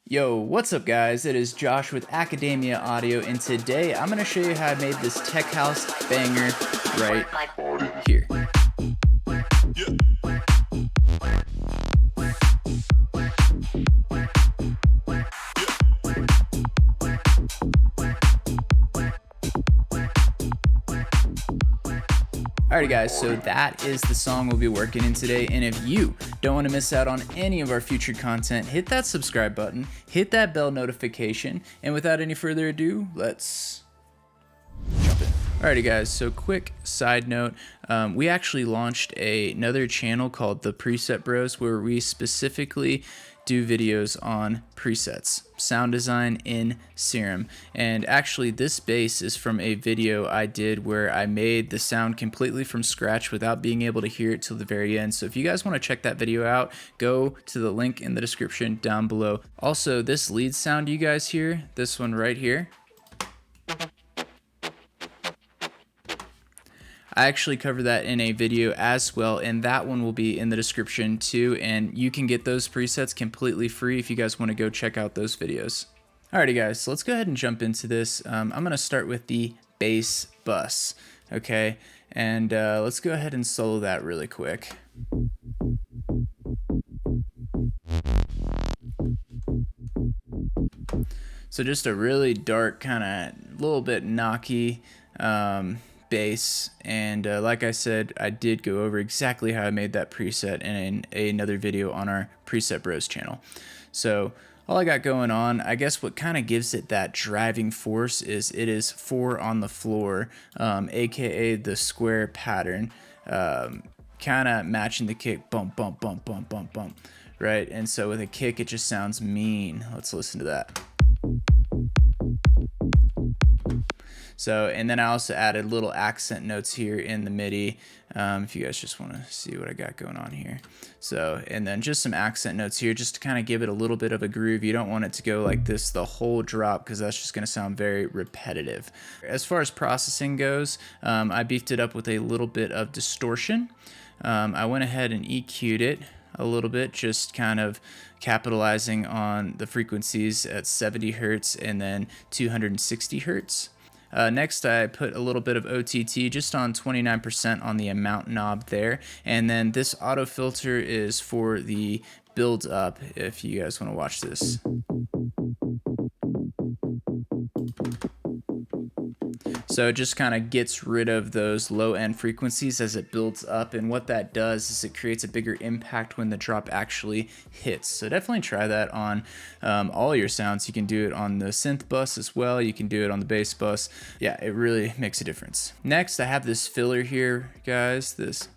Yo, what's up guys? It is Josh with Academia Audio, and today I'm going to show you how I made this tech house banger right here. Alrighty guys, so that is the song we'll be working in today, and if you don't want to miss out on any of our future content, hit that subscribe button, hit that bell notification, and without any further ado, let's jump in. Alrighty guys, so quick side note, we actually launched another channel called the Preset Bros, where we specifically do videos on presets, sound design in Serum. And actually this bass is from a video I did where I made the sound completely from scratch without being able to hear it till the very end. So if you guys want to check that video out, go to the link in the description down below. Also, this lead sound you guys hear, this one right here, I actually cover that in a video as well, and that one will be in the description too, and you can get those presets completely free if you guys want to go check out those videos. Alrighty guys, so let's go ahead and jump into this. I'm going to start with the bass bus, okay, and let's go ahead and solo that really quick. So just a really dark, kind of little bit knocky bass, and like I said, I did go over exactly how I made that preset in another video on our Preset Bros channel. So all I got going on, I guess what kind of gives it that driving force is it is 4 on the floor, aka the square pattern, kind of matching the kick, bump, bump, bump, bump, bump, bump, right? And so with a kick, it just sounds mean. Let's listen to that. So, and then I also added little accent notes here in the MIDI, if you guys just want to see what I got going on here. So, and then just some accent notes here just to kind of give it a little bit of a groove. You don't want it to go like this the whole drop because that's just going to sound very repetitive. As far as processing goes, I beefed it up with a little bit of distortion. I went ahead and EQ'd it a little bit, just kind of capitalizing on the frequencies at 70 Hertz and then 260 Hertz. Next, I put a little bit of OTT just on 29% on the amount knob there. And then this auto filter is for the build up, if you guys want to watch this. So it just kind of gets rid of those low end frequencies as it builds up, and what that does is it creates a bigger impact when the drop actually hits. So definitely try that on all your sounds. You can do it on the synth bus as well, you can do it on the bass bus. Yeah, it really makes a difference. Next, I have this filler here, guys, this,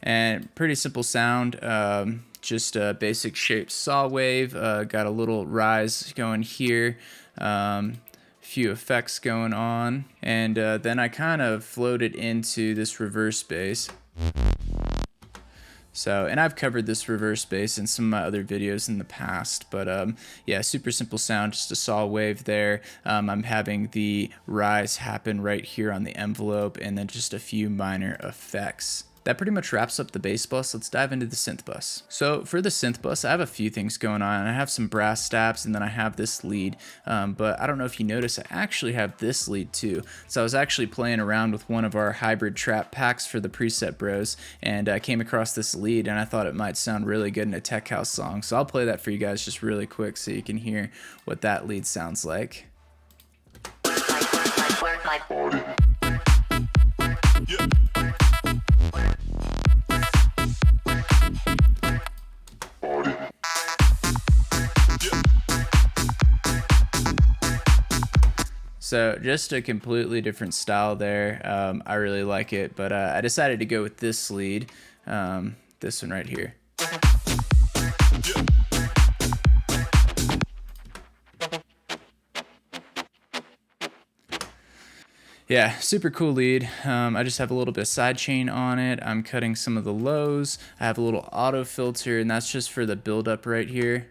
and pretty simple sound, just a basic shaped saw wave, got a little rise going here, few effects going on, and then I kind of floated into this reverse bass. So, and I've covered this reverse bass in some of my other videos in the past, but yeah, super simple sound, just a saw wave there. I'm having the rise happen right here on the envelope, and then just a few minor effects. That pretty much wraps up the bass bus. Let's dive into the synth bus. So for the synth bus, I have a few things going on. I have some brass stabs, and then I have this lead, but I don't know if you notice, I actually have this lead too. So I was actually playing around with one of our hybrid trap packs for the Preset Bros, and I came across this lead, and I thought it might sound really good in a tech house song. So I'll play that for you guys just really quick so you can hear what that lead sounds like. Yeah. So just a completely different style there. I really like it, but I decided to go with this lead, this one right here. Yeah, super cool lead. I just have a little bit of sidechain on it. I'm cutting some of the lows. I have a little auto filter, and that's just for the build up right here.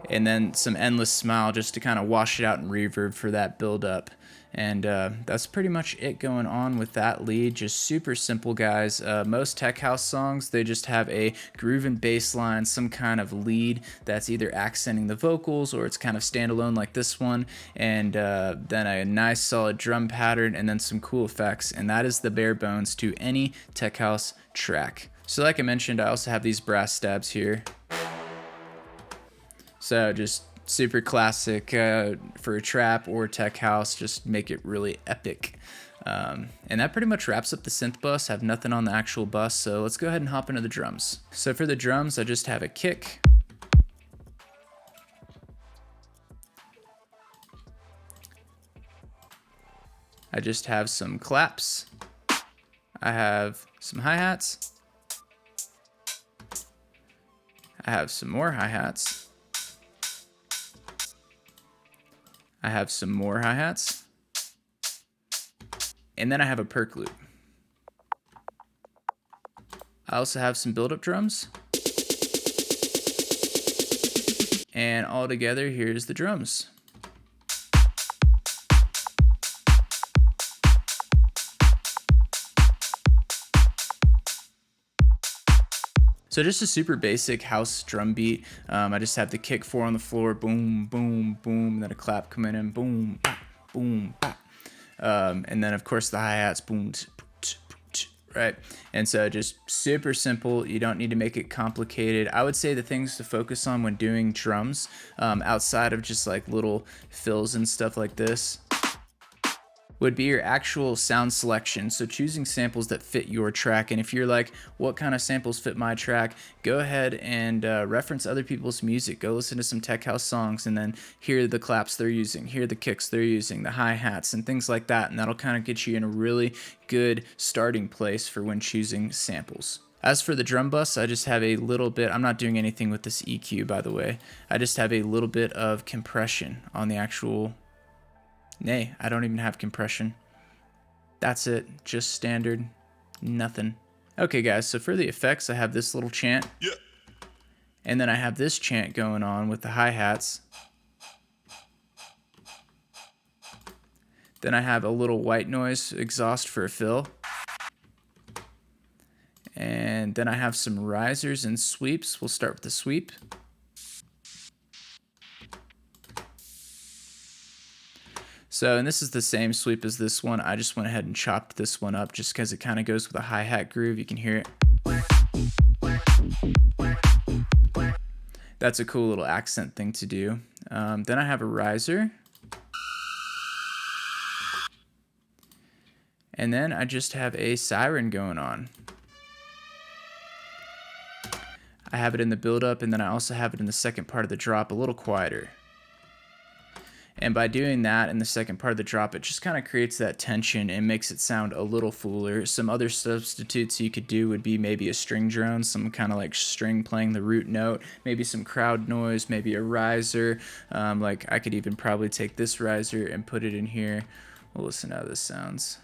And then some endless smile just to kind of wash it out in reverb for that build up. And that's pretty much it going on with that lead. Just super simple, guys. Most tech house songs, they just have a groove and bass line, some kind of lead that's either accenting the vocals or it's kind of standalone like this one, and then a nice solid drum pattern and then some cool effects. And that is the bare bones to any tech house track. So like I mentioned, I also have these brass stabs here. So just super classic for a trap or tech house, just make it really epic. And that pretty much wraps up the synth bus. I have nothing on the actual bus, so let's go ahead and hop into the drums. So for the drums, I just have a kick. I just have some claps. I have some hi-hats. I have some more hi-hats. I have some more hi-hats. And then I have a perk loop. I also have some build-up drums. And all together, here's the drums. So just a super basic house drum beat. I just have the kick 4 on the floor, boom, boom, boom, and then a clap coming in, boom, bop, boom, bop. And then of course the hi-hats, boom, right? And so just super simple. You don't need to make it complicated. I would say the things to focus on when doing drums, outside of just like little fills and stuff like this, would be your actual sound selection. So choosing samples that fit your track. And if you're like, what kind of samples fit my track, go ahead and reference other people's music. Go listen to some tech house songs and then hear the claps they're using, hear the kicks they're using, the hi-hats and things like that. And that'll kind of get you in a really good starting place for when choosing samples. As for the drum bus, I just have a little bit, I'm not doing anything with this EQ, by the way. I just have a little bit of compression on the actual. Nay, I don't even have compression. That's it, just standard, nothing. Okay guys, so for the effects, I have this little chant. Yeah. And then I have this chant going on with the hi-hats. Then I have a little white noise exhaust for a fill. And then I have some risers and sweeps. We'll start with the sweep. So, and this is the same sweep as this one. I just went ahead and chopped this one up just because it kind of goes with a hi-hat groove. You can hear it. That's a cool little accent thing to do. Then I have a riser. And then I just have a siren going on. I have it in the build-up, and then I also have it in the second part of the drop, a little quieter. And by doing that in the second part of the drop, it just kind of creates that tension and makes it sound a little fuller. Some other substitutes you could do would be maybe a string drone, some kind of like string playing the root note, maybe some crowd noise, maybe a riser. Like I could even probably take this riser and put it in here. We'll listen to how this sounds.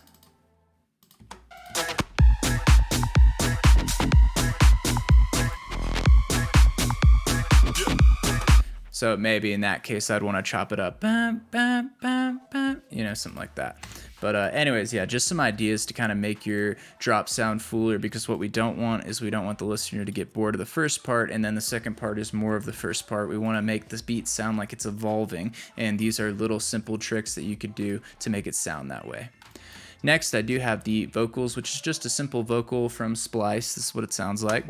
So maybe in that case, I'd want to chop it up, bam, bam, bam, bam, you know, something like that. But anyways, yeah, just some ideas to kind of make your drop sound fuller, because what we don't want is we don't want the listener to get bored of the first part, and then the second part is more of the first part. We want to make this beat sound like it's evolving, and these are little simple tricks that you could do to make it sound that way. Next, I do have the vocals, which is just a simple vocal from Splice. This is what it sounds like.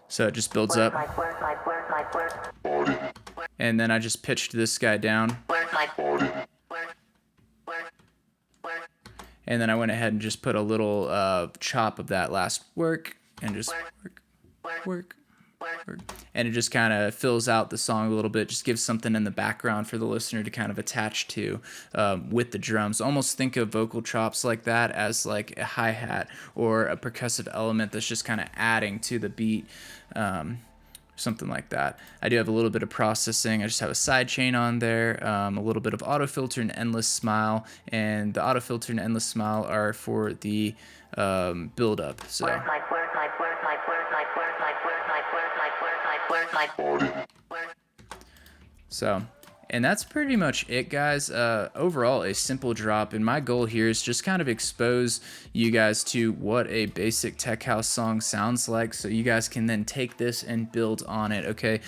So it just builds up. And then I just pitched this guy down. And then I went ahead and just put a little chop of that last work and just work. And it just kind of fills out the song a little bit, just gives something in the background for the listener to kind of attach to with the drums. Almost think of vocal chops like that as like a hi-hat or a percussive element that's just kind of adding to the beat, something like that. I do have a little bit of processing. I just have a side chain on there, a little bit of auto filter and endless smile, and the auto filter and endless smile are for the build up. So So, and that's pretty much it, guys. Overall, a simple drop, and my goal here is just kind of expose you guys to what a basic tech house song sounds like, so you guys can then take this and build on it. Okay,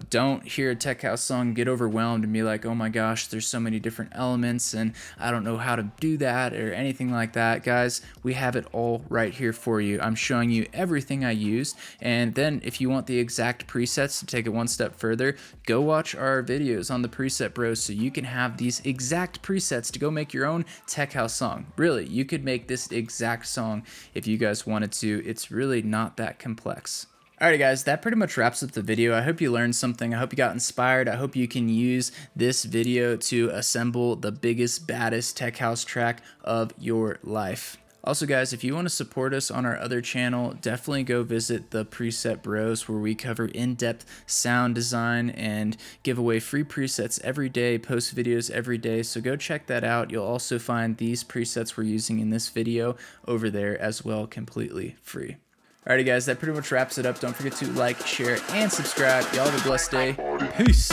don't hear a tech house song, get overwhelmed and be like, oh my gosh, there's so many different elements and I don't know how to do that or anything like that. Guys, we have it all right here for you. I'm showing you everything I used, and then if you want the exact presets to take it one step further, go watch our videos on the preset bros so you can have these exact presets to go make your own tech house song. Really, you could make this exact song if you guys wanted to. It's really not that complex. Alright guys, that pretty much wraps up the video. I hope you learned something. I hope you got inspired. I hope you can use this video to assemble the biggest, baddest tech house track of your life. Also guys, if you want to support us on our other channel, definitely go visit the Preset Bros, where we cover in-depth sound design and give away free presets every day, post videos every day, so go check that out. You'll also find these presets we're using in this video over there as well, completely free. Alrighty guys, that pretty much wraps it up. Don't forget to like, share, and subscribe. Y'all have a blessed day. Peace!